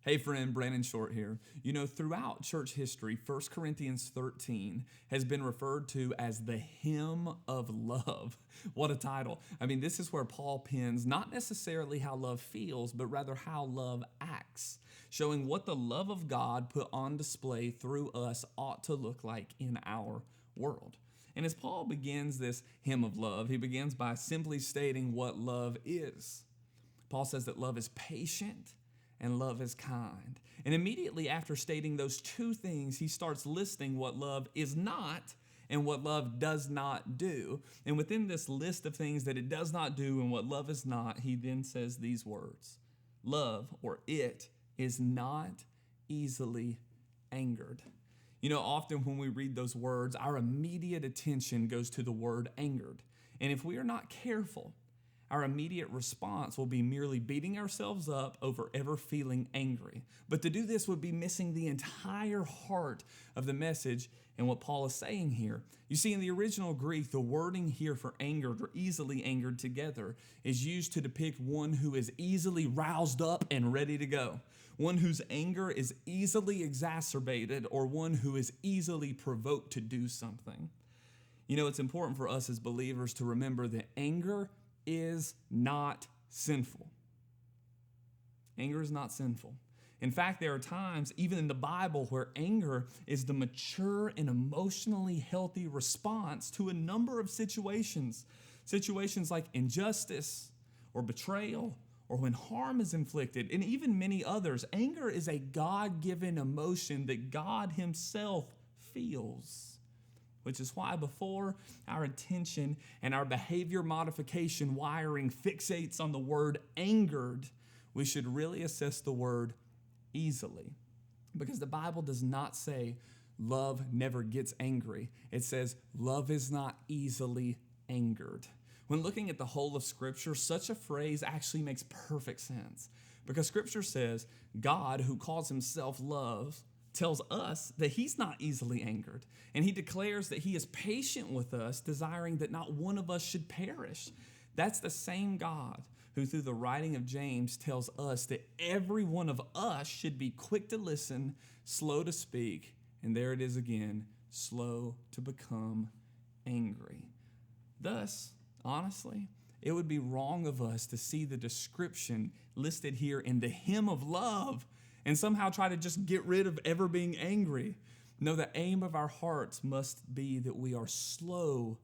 Hey friend, Brannon Shortt here. You know, throughout church history, 1 Corinthians 13 has been referred to as the hymn of love. What a title. I mean, this is where Paul pens not necessarily how love feels, but rather how love acts, showing what the love of God put on display through us ought to look like in our world. And as Paul begins this hymn of love, he begins by simply stating what love is. Paul says that love is patient and love is kind. And immediately after stating those two things, he starts listing what love is not and what love does not do. And within this list of things that it does not do and what love is not, he then says these words: love, or it, is not easily angered. You know, often when we read those words, our immediate attention goes to the word angered. And if we are not careful, our immediate response will be merely beating ourselves up over ever feeling angry. But to do this would be missing the entire heart of the message and what Paul is saying here. You see, in the original Greek, the wording here for angered or easily angered together is used to depict one who is easily roused up and ready to go, one whose anger is easily exacerbated, or one who is easily provoked to do something. You know, it's important for us as believers to remember that anger is not sinful. Anger is not sinful. In fact, there are times, even in the Bible, where anger is the mature and emotionally healthy response to a number of situations. Situations like injustice or betrayal, or when harm is inflicted, and even many others. Anger is a God-given emotion that God Himself feels. Which is why before our attention and our behavior modification wiring fixates on the word angered, we should really assess the word easily. Because the Bible does not say love never gets angry. It says love is not easily angered. When looking at the whole of Scripture, such a phrase actually makes perfect sense. Because Scripture says God, who calls Himself love, tells us that He's not easily angered. And He declares that He is patient with us, desiring that not one of us should perish. That's the same God who, through the writing of James, tells us that every one of us should be quick to listen, slow to speak, and there it is again, slow to become angry. Thus, honestly, it would be wrong of us to see the description listed here in the hymn of love and somehow try to just get rid of ever being angry. No, the aim of our hearts must be that we are slow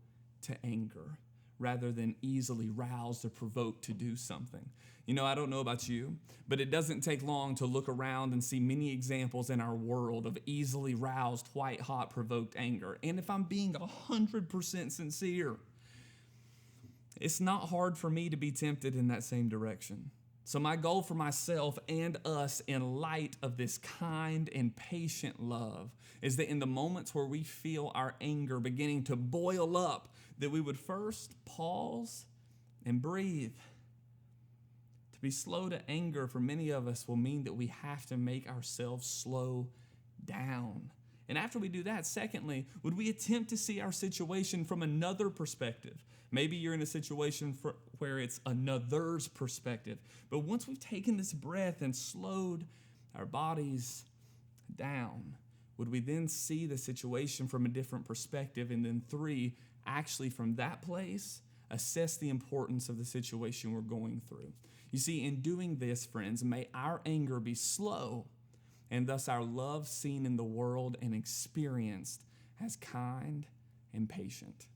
to anger rather than easily roused or provoked to do something. You know, I don't know about you, but it doesn't take long to look around and see many examples in our world of easily roused, white-hot, provoked anger. And if I'm being 100% sincere, it's not hard for me to be tempted in that same direction. So my goal for myself and us in light of this kind and patient love is that in the moments where we feel our anger beginning to boil up, that we would first pause and breathe. To be slow to anger for many of us will mean that we have to make ourselves slow down. And after we do that, secondly, would we attempt to see our situation from another perspective? Maybe you're in a situation where it's another's perspective. But once we've taken this breath and slowed our bodies down, would we then see the situation from a different perspective? And then three, actually from that place, assess the importance of the situation we're going through. You see, in doing this, friends, may our anger be slow, and thus our love seen in the world and experienced as kind and patient.